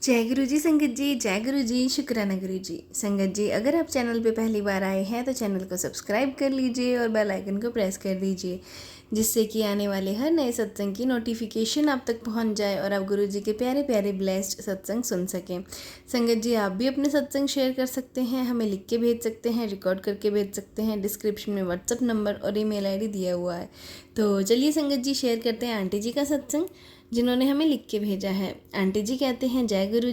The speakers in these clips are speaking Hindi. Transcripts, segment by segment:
जय गुरु जी संगत जी, जय गुरु जी, शुक्राना गुरु जी। संगत जी, अगर आप चैनल पे पहली बार आए हैं तो चैनल को सब्सक्राइब कर लीजिए और बेल आइकन को प्रेस कर दीजिए, जिससे कि आने वाले हर नए सत्संग की नोटिफिकेशन आप तक पहुंच जाए और आप गुरु जी के प्यारे प्यारे ब्लेस्ड सत्संग सुन सकें। संगत जी, आप भी अपने सत्संग शेयर कर सकते हैं, हमें लिख के भेज सकते हैं, रिकॉर्ड करके भेज सकते हैं। डिस्क्रिप्शन में व्हाट्सअप नंबर और ईमेल आईडी दिया हुआ है। तो चलिए संगत जी, शेयर करते हैं आंटी जी का सत्संग जिन्होंने हमें लिख के भेजा है। आंटी जी कहते हैं, जय गुरु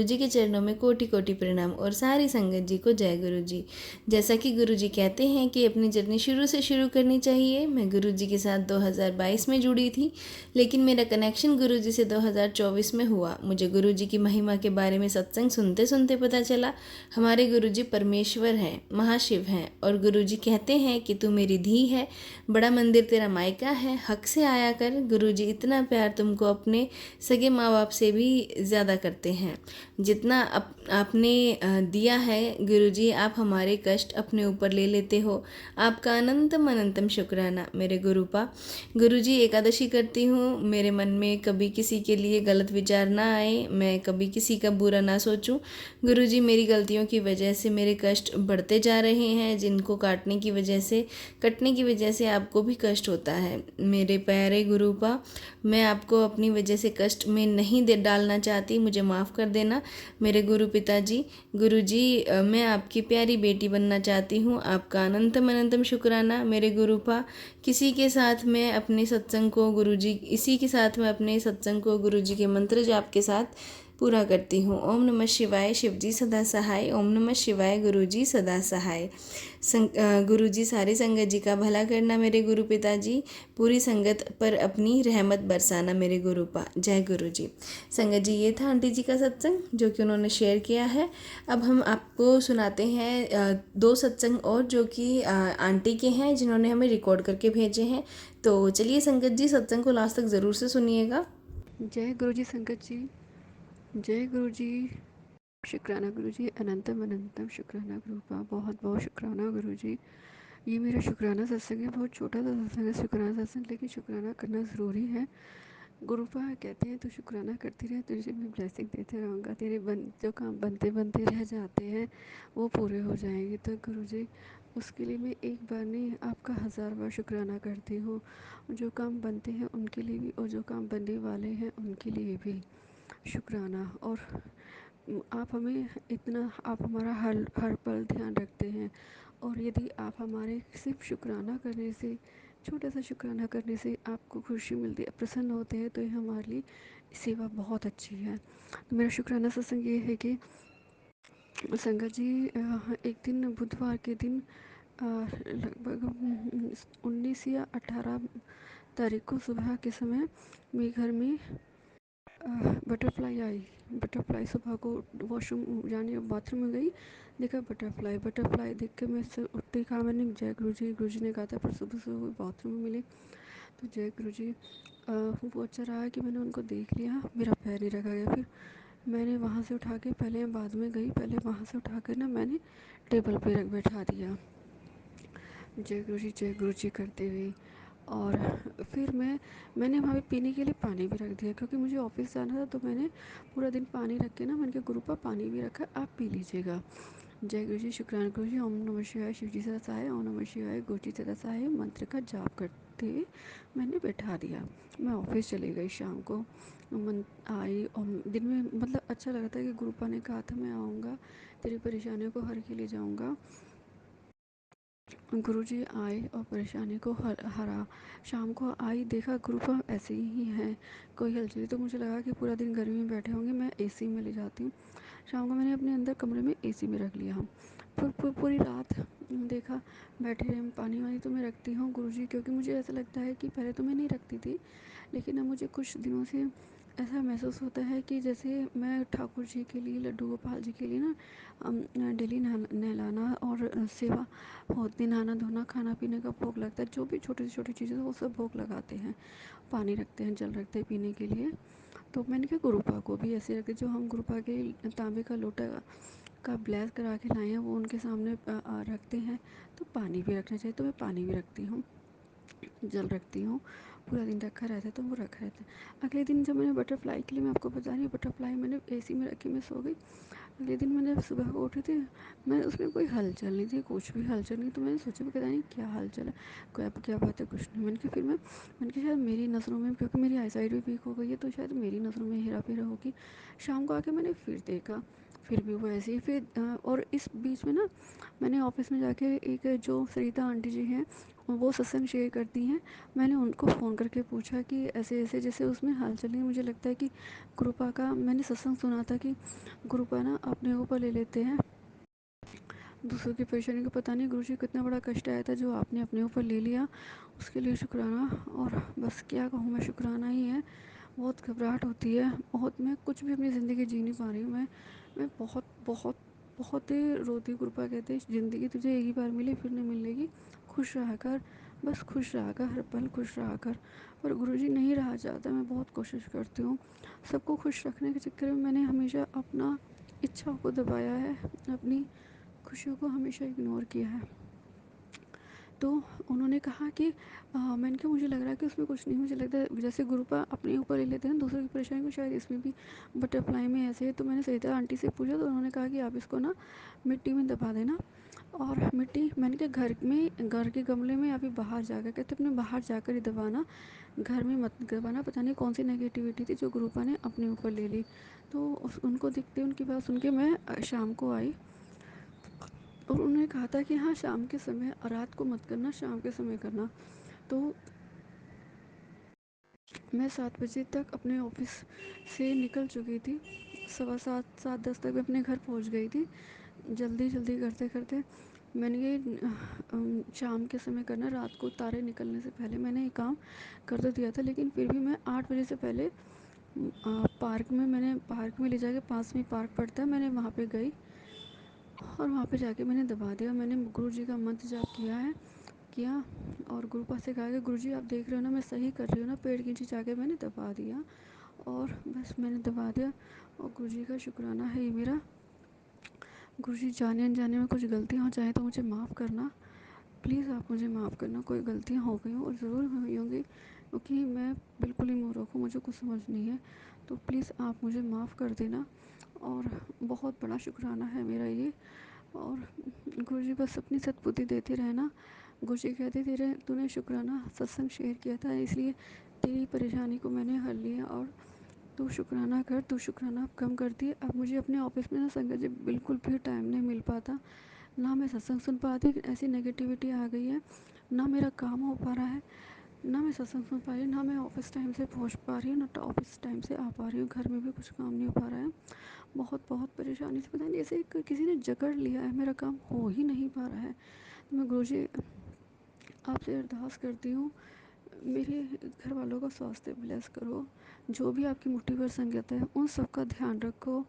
जी के चरणों में कोटि कोटि प्रणाम और सारी संगत जी को जय गुरु जी। जैसा कि गुरु जी कहते हैं कि अपनी जर्नी शुरू से शुरू करनी चाहिए। मैं गुरु जी के साथ 2022 में जुड़ी थी, लेकिन मेरा कनेक्शन गुरु जी से 2024 में हुआ। मुझे गुरु जी की महिमा के बारे में सत्संग सुनते सुनते पता चला हमारे गुरु जी परमेश्वर हैं, महाशिव हैं, और गुरु जी कहते हैं कि तू मेरी धी है, बड़ा मंदिर तेरा मायका है, हक से आया कर। गुरु जी इतना प्यार तुमको अपने सगे माँ बाप से भी ज़्यादा करते हैं जितना आपने दिया है। गुरुजी, आप हमारे कष्ट अपने ऊपर ले लेते हो। आपका अनंतम अनंतम शुक्राना मेरे गुरुपा। गुरुजी, एकादशी करती हूँ, मेरे मन में कभी किसी के लिए गलत विचार ना आए, मैं कभी किसी का बुरा ना सोचूं। गुरुजी, मेरी गलतियों की वजह से मेरे कष्ट बढ़ते जा रहे हैं, जिनको कटने की वजह से आपको भी कष्ट होता है। मेरे प्यारे गुरुपा, मैं आपको अपनी वजह से कष्ट में नहीं दे डालना चाहती, मुझे माफ़ कर देना मेरे गुरु पिताजी। गुरु जी, मैं आपकी प्यारी बेटी बनना चाहती हूँ। आपका अनंतम अनंतम शुक्राना मेरे गुरुपा। इसी के साथ मैं अपने सत्संग को गुरु जी के मंत्र जाप के साथ पूरा करती हूँ। ओम नमः शिवाय, शिव जी सदा सहाय। ओम नमः शिवाय, गुरु जी सदा सहाय। गुरु जी, सारी संगत जी का भला करना मेरे गुरु पिताजी। पूरी संगत पर अपनी रहमत बरसाना मेरे गुरुपा। जय गुरु जी। संगत जी, ये था आंटी जी का सत्संग जो कि उन्होंने शेयर किया है। अब हम आपको सुनाते हैं दो सत्संग और जो कि आंटी के हैं, जिन्होंने हमें रिकॉर्ड करके भेजे हैं। तो चलिए संगत जी, सत्संग को लास्ट तक ज़रूर से सुनिएगा। जय गुरु जी संगत जी, जय गुरु जी, शुक्राना गुरु जी, अनंतम अनंतम शुक्राना गुरुपा, बहुत बहुत शुक्राना गुरु जी। ये मेरा शुक्राना सत्संग है, बहुत छोटा सा सत्संग है शुक्राना सत्संग, लेकिन शुक्राना करना ज़रूरी है। गुरुपा कहते हैं तो शुक्राना करती रहे, तुझे मैं ब्लेसिंग देते रहूँगा, तेरे जो काम बनते बनते रह जाते हैं वो पूरे हो जाएंगे। तो गुरु जी, उसके लिए मैं एक बार नहीं आपका 1000 बार शुक्राना करती हूँ। जो काम बनते हैं उनके लिए भी और जो काम बनने वाले हैं उनके लिए भी शुक्राना। और आप हमारा हर हर पल ध्यान रखते हैं, और यदि आप हमारे सिर्फ शुक्राना करने से, छोटा सा शुक्राना करने से आपको खुशी मिलती है, प्रसन्न होते हैं, तो ये हमारे लिए सेवा बहुत अच्छी है। तो मेरा शुक्राना सत्संग ये है कि संगत जी, एक दिन बुधवार के दिन लगभग 19 या 18 तारीख को सुबह के समय मेरे घर में बटरफ्लाई आई। बटरफ्लाई सुबह को वॉशरूम यानी बाथरूम में गई, देखा बटरफ्लाई। बटरफ्लाई देख के मैं से उठते कहा मैंने जय गुरु जी ने कहा था पर सुबह सुबह बाथरूम में मिले, तो जय गुरु जी। वो अच्छा रहा कि मैंने उनको देख लिया, मेरा पैर नहीं रखा गया। फिर मैंने वहाँ से उठा के, पहले मैं बाद में गई, पहले वहाँ से उठा कर ना मैंने टेबल पे रख बैठा दिया, जय गुरु जी करते हुए। और फिर मैंने वहाँ पे पीने के लिए पानी भी रख दिया, क्योंकि मुझे ऑफिस जाना था, तो मैंने पूरा दिन पानी रख के ना मैंने कहा गुरु पा पानी भी रखा, आप पी लीजिएगा। जय गुरु जी, शुक्राना गुरु जी। ओम नमः शिवाय, शिव जी सदा सहाय। ओम नमः शिवाय, गुरु जी सदा सहाय मंत्र का जाप करते हुए मैंने बैठा दिया। मैं ऑफिस चली गई शाम को। आई और दिन में मतलब अच्छा लगा था कि गुरुपा ने कहा था मैं आऊँगा, तेरी परेशानियों को हर के लिए जाऊँगा। गुरुजी आए और परेशानी को हरा। शाम को आई, देखा गुरुपा ऐसे ही है, कोई हलचल। तो मुझे लगा कि पूरा दिन गर्मी में बैठे होंगे, मैं एसी में ले जाती हूँ। शाम को मैंने अपने अंदर कमरे में एसी में रख लिया। पूरी रात देखा बैठे रहे। पानी वानी तो मैं रखती हूँ गुरुजी, क्योंकि मुझे ऐसा लगता है कि पहले तो मैं नहीं रखती थी, लेकिन अब मुझे कुछ दिनों से ऐसा महसूस होता है कि जैसे मैं ठाकुर जी के लिए, लड्डू गोपाल जी के लिए ना डेली नहलाना और सेवा होती, नहाना धोना खाना पीने का भोग लगता है, जो भी छोटी से छोटी चीज़ें वो सब भोग लगाते हैं, पानी रखते हैं, जल रखते हैं पीने के लिए। तो मैंने कहा गुरुपा को भी ऐसे रखे, जो हम गुरुपा के तांबे का लोटा का ब्लेस करा के लाए हैं वो उनके सामने रखते हैं, तो पानी भी रखना चाहिए। तो मैं पानी भी रखती हूँ, जल रखती हूँ, पूरा दिन रखा रहता है, तो वो रखा रहता है। अगले दिन जब मैंने बटरफ्लाई के लिए, मैं आपको बता रही हूँ, बटरफ्लाई मैंने एसी में रखी, मैं सो गई। अगले दिन मैंने सुबह को उठी थी, मैं उसमें कोई हलचल नहीं थी, कुछ भी हलचल नहीं। तो मैंने सोचा पता नहीं क्या हलचल है, कोई अब क्या बात है, कुछ नहीं। मैंने कहा शायद मेरी नज़रों में, क्योंकि मेरी आई साइड भी वीक हो गई है, तो शायद मेरी नज़रों में हेरा फेरा होगी। शाम को आके मैंने फिर देखा, फिर भी वो ऐसे ही। फिर और इस बीच में ना, मैंने ऑफिस में जाके, एक जो सरिता आंटी जी हैं, वो सत्संग शेयर करती हैं, मैंने उनको फ़ोन करके पूछा कि ऐसे ऐसे, जैसे उसमें हाल चल रही है। मुझे लगता है कि कृपा का मैंने सत्संग सुना था कि कृपा ना अपने ऊपर ले लेते हैं दूसरों की परेशानी को। पता नहीं गुरुजी कितना बड़ा कष्ट आया था जो आपने अपने ऊपर ले लिया, उसके लिए शुक्राना। और बस क्या कहूँ, मैं शुक्राना ही है। बहुत घबराहट होती है, बहुत, मैं कुछ भी अपनी ज़िंदगी जी नहीं पा रही हूँ। मैं बहुत बहुत बहुत ही रोती हूँ। कृपा कहते हैं ज़िंदगी तुझे एक ही बार मिली, फिर नहीं मिलेगी, खुश रहा कर, बस खुश रहा कर, हर पल खुश रहा कर। पर गुरुजी नहीं रहा जाता। मैं बहुत कोशिश करती हूँ सबको खुश रखने के चक्कर में, मैंने हमेशा अपना इच्छाओं को दबाया है, अपनी खुशियों को हमेशा इग्नोर किया है। तो उन्होंने कहा कि मैंने कहा मुझे लग रहा है कि उसमें कुछ नहीं, मुझे लगता है जैसे गुरुपा अपने ऊपर ले लेते हैं दूसरों की परेशानी को, शायद इसमें भी बटरफ्लाई में ऐसे है। तो मैंने सरिता आंटी से पूछा, तो उन्होंने कहा कि आप इसको ना मिट्टी में दबा देना। और मिट्टी, मैंने कहा घर में, घर के गमले में, अभी बाहर जाकर, कहते अपने बाहर जाकर ही दबाना, घर में मत दबाना। पता नहीं कौन सी नेगेटिविटी थी जो गुरुपा ने अपने ऊपर ले ली। तो उनको दिखते, उनकी बात सुन के मैं शाम को आई, और उन्होंने कहा था कि हाँ शाम के समय, रात को मत करना, शाम के समय करना। तो मैं 7 बजे तक अपने ऑफिस से निकल चुकी थी, 7:15 7:10 तक मैं अपने घर पहुंच गई थी। जल्दी जल्दी करते करते मैंने ये शाम के समय करना, रात को तारे निकलने से पहले मैंने ये काम कर तो दिया था। लेकिन फिर भी मैं 8 बजे से पहले पार्क में, मैंने पार्क में ले जाके, पास में पार्क पड़ता है, मैंने वहाँ पे गई, और वहाँ पे जाके मैंने दबा दिया। मैंने गुरु जी का मंत्र जाप किया, और गुरुपा से कहा कि गुरुजी आप देख रहे हो ना मैं सही कर रही हूँ ना, पेड़ के नीचे जाके मैंने दबा दिया, और बस मैंने दबा दिया। और गुरुजी का शुक्राना है ये मेरा। गुरुजी, जाने अनजाने में कुछ गलतियाँ हो जाए तो मुझे माफ़ करना, प्लीज़ आप मुझे माफ़ करना। कोई गलतियाँ हो गई हों, और ज़रूर हुई होंगी, क्योंकि मैं बिल्कुल ही मूर्ख हूँ, मुझे कुछ समझ नहीं है। तो प्लीज़ आप मुझे माफ़ कर देना, और बहुत बड़ा शुक्राना है मेरा ये। और गुरुजी बस अपनी सद्बुद्धि देते रहना। गुरुजी कहते तेरे, तूने शुक्राना सत्संग शेयर किया था, इसलिए तेरी परेशानी को मैंने हल लिया, और तू शुक्राना कर, तू शुक्राना अब कम कर दी। अब मुझे अपने ऑफिस में ना संगत जी बिल्कुल भी टाइम नहीं मिल पाता, ना मैं सत्संग सुन पाती, ऐसी नेगेटिविटी आ गई है, ना मेरा काम हो पा रहा है, ना मैं सत्संग सुन पा रही हूँ, ना मैं ऑफिस टाइम से पहुँच पा रही हूँ, ना तो ऑफिस टाइम से आ पा रही हूँ, घर में भी कुछ काम नहीं हो पा रहा है। बहुत बहुत परेशानी से, पता नहीं जैसे किसी ने जकड़ लिया है, मेरा काम हो ही नहीं पा रहा है। तो मैं गुरुजी आपसे अरदास करती हूँ, मेरे घर वालों का स्वास्थ्य ब्लेस करो, जो भी आपकी मुट्ठी भर संगत है उन सब का ध्यान रखो,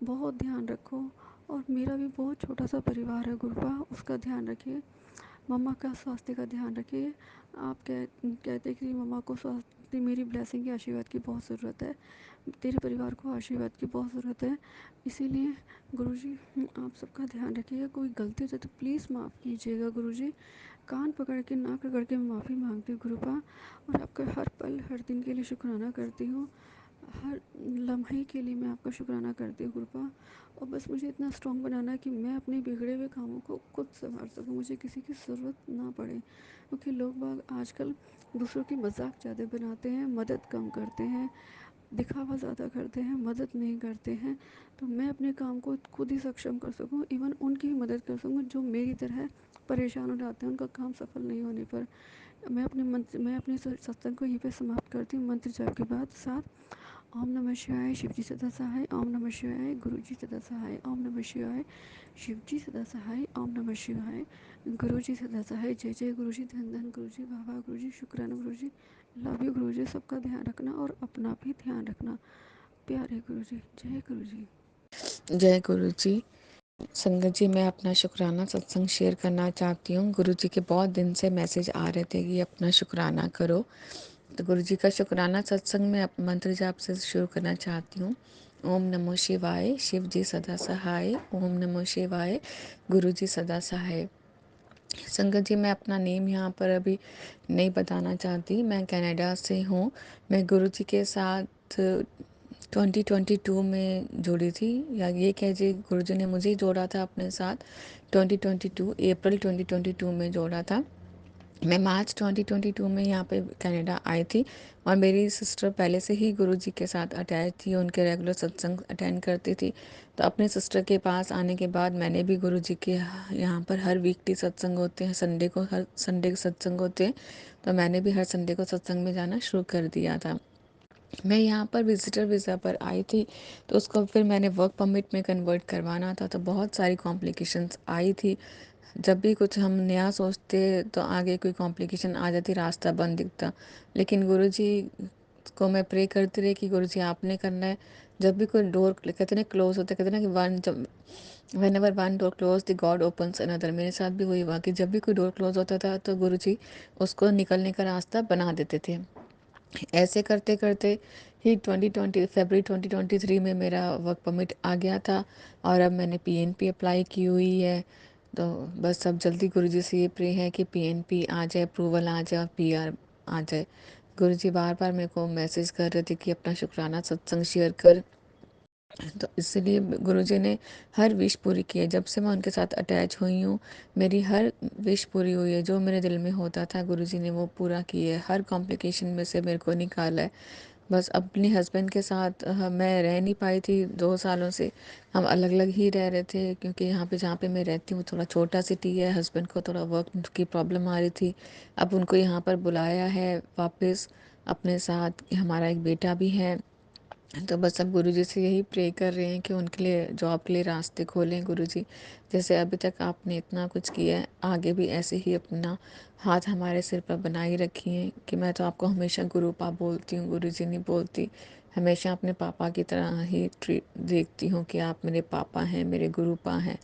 बहुत ध्यान रखो। और मेरा भी बहुत छोटा सा परिवार है गुरुपा, उसका ध्यान रखिए, मम्मा का स्वास्थ्य का ध्यान रखिए। आप कहते कि मम्मा को स्वास्थ्य, मेरी ब्लेसिंग की, आशीर्वाद की बहुत ज़रूरत है, तेरे परिवार को आशीर्वाद की बहुत ज़रूरत है। इसीलिए गुरुजी आप सबका ध्यान रखिएगा, कोई गलती हो जाए तो प्लीज़ माफ़ कीजिएगा गुरुजी। कान पकड़ के, नाक रगड़ के मैं माफ़ी मांगती हूँ गुरुपा, और आपका हर पल, हर दिन के लिए शुक्राना करती हूँ, हर लम्हे के लिए मैं आपका शुक्राना करती हूँ गुरुपा। और बस मुझे इतना स्ट्रॉन्ग बनाना है कि मैं अपने बिगड़े हुए कामों को खुद संभाल सकूँ, मुझे किसी की ज़रूरत ना पड़े। क्योंकि लोग बाग आजकल दूसरों की मजाक ज़्यादा बनाते हैं, मदद कम करते हैं, दिखावा ज़्यादा करते हैं, मदद नहीं करते हैं। तो मैं अपने काम को खुद ही सक्षम कर सकूं, इवन उनकी भी मदद कर सकूं जो मेरी तरह परेशान हो जाते हैं उनका काम सफल नहीं होने पर। मैं अपने सत्संग को यहीं पे समाप्त करती हूँ, मंत्र जाप के बाद साथ। ओम नमः शिवाय, शिवजी सदा सहाय, ओम नमः शिवाय, गुरुजी सदा सहाय, ओम नमः शिवाय, शिवजी सदा सहाय, ओम नमः शिवाय, गुरुजी सदा सहाय। जय जय गुरुजी, धन धन गुरुजी, वाह वाह गुरुजी, शुक्राना गुरुजी, लव यू गुरुजी। सबका ध्यान रखना और अपना भी ध्यान रखना, प्यारे गुरुजी, जय गुरुजी। जय गुरु जी। संगत जी, मैं अपना शुक्राना सत्संग शेयर करना चाहती हूँ। गुरु जी के बहुत दिन से मैसेज आ रहे थे कि अपना शुक्राना करो, तो गुरु जी का शुक्राना सत्संग में मंत्र जाप से शुरू करना चाहती हूँ। ओम नमो शिवाय, शिव जी सदा सहाय, ओम नमो शिवाय, गुरु जी सदा सहाय। संगत जी, मैं अपना नेम यहाँ पर अभी नहीं बताना चाहती। मैं कनाडा से हूँ। मैं गुरुजी के साथ 2022 में जुड़ी थी, या ये कहिए गुरुजी ने मुझे ही जोड़ा था अपने साथ। 2022 अप्रैल 2022 में जोड़ा था। मैं मार्च 2022 में यहाँ पे कनाडा आई थी, और मेरी सिस्टर पहले से ही गुरुजी के साथ अटैच थी, उनके रेगुलर सत्संग अटेंड करती थी। तो अपने सिस्टर के पास आने के बाद मैंने भी गुरुजी के यहाँ पर हर वीकली सत्संग होते हैं, संडे को हर संडे के सत्संग होते हैं, तो मैंने भी हर संडे को सत्संग में जाना शुरू कर दिया था। मैं यहाँ पर विजिटर वीज़ा पर आई थी, तो उसको फिर मैंने वर्क परमिट में कन्वर्ट करवाना था, तो बहुत सारी कॉम्प्लिकेशंस आई थी। जब भी कुछ हम नया सोचते तो आगे कोई कॉम्प्लिकेशन आ जाती, रास्ता बंद दिखता। लेकिन गुरुजी को मैं प्रे करती रही कि गुरुजी आपने करना है। जब भी कोई डोर कहते ना क्लोज होता है, कहते ना कि वन जब when ever one door close the God opens another, मेरे साथ भी वही हुआ कि जब भी कोई डोर क्लोज होता था तो गुरुजी उसको निकलने का रास्ता बना देते थे। ऐसे करते करते ही 2020 फरवरी 2023 में मेरा वर्क परमिट आ गया था, और अब मैंने पीएनपी अप्लाई की हुई है। तो बस अब जल्दी गुरुजी से ये प्रे है कि पीएनपी आ जाए, अप्रूवल आ जाए और पीआर आ जाए। गुरुजी बार बार मेरे को मैसेज कर रहे थे कि अपना शुक्राना सत्संग शेयर कर। तो इसलिए गुरुजी ने हर विश पूरी की है। जब से मैं उनके साथ अटैच हुई हूँ, मेरी हर विश पूरी हुई है। जो मेरे दिल में होता था गुरुजी ने वो पूरा किया है। हर कॉम्प्लिकेशन में से मेरे को निकाला है। बस अपने हस्बैंड के साथ मैं रह नहीं पाई थी 2 सालों से। हम अलग-अलग ही रह रहे थे, क्योंकि यहाँ पे जहाँ पे मैं रहती हूँ थोड़ा छोटा सिटी है। हस्बैंड को थोड़ा वर्क की प्रॉब्लम आ रही थी। अब उनको यहाँ पर बुलाया है वापस अपने साथ। हमारा एक बेटा भी है। तो बस अब गुरुजी से यही प्रे कर रहे हैं कि उनके लिए जॉब के लिए रास्ते खोलें गुरुजी। जैसे अभी तक आपने इतना कुछ किया है, आगे भी ऐसे ही अपना हाथ हमारे सिर पर बनाए रखिए। कि मैं तो आपको हमेशा गुरुपा बोलती हूँ, गुरुजी नहीं बोलती। हमेशा अपने पापा की तरह ही ट्रीट देखती हूँ कि आप मेरे पापा हैं, मेरे गुरुपा हैं।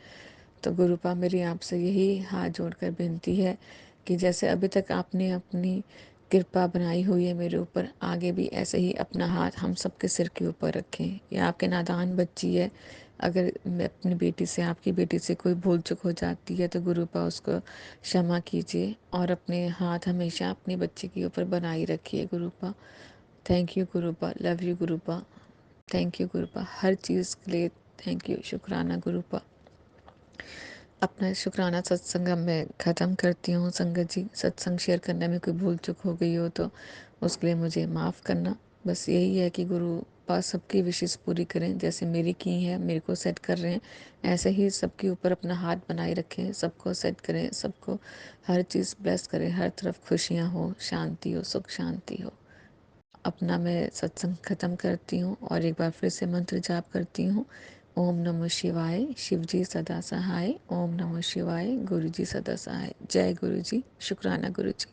तो गुरुपा, मेरी आपसे यही हाथ जोड़कर विनती है कि जैसे अभी तक आपने अपनी कृपा बनाई हुई है मेरे ऊपर, आगे भी ऐसे ही अपना हाथ हम सबके सिर के ऊपर रखें। ये आपके नादान बच्ची है, अगर मैं अपनी बेटी से, आपकी बेटी से कोई भूल चूक हो जाती है तो गुरुपा उसको क्षमा कीजिए, और अपने हाथ हमेशा अपनी बच्ची के ऊपर बनाए रखिए Gurupa. Thank you Gurupa, love you Gurupa, thank you Gurupa, हर चीज़ के लिए थैंक यू, शुक्राना गुरुपा। अपना शुक्राना सत्संग अब मैं ख़त्म करती हूँ। संगत जी, सत्संग शेयर करने में कोई भूल चूक हो गई हो तो उसके लिए मुझे माफ़ करना। बस यही है कि गुरु पास सबकी विशेष पूरी करें, जैसे मेरी की है, मेरे को सेट कर रहे हैं, ऐसे ही सबके ऊपर अपना हाथ बनाए रखें, सबको सेट करें, सबको हर चीज़ ब्लेस करें, हर तरफ खुशियाँ हो, शांति हो, सुख शांति हो। अपना मैं सत्संग ख़त्म करती हूँ और एक बार फिर से मंत्र जाप करती हूँ। ओम नमः शिवाय, शिव जी सदा सहाय। ओम नमः शिवाय, गुरु जी सदा सहाय। जय गुरु जी, शुक्राना गुरु जी।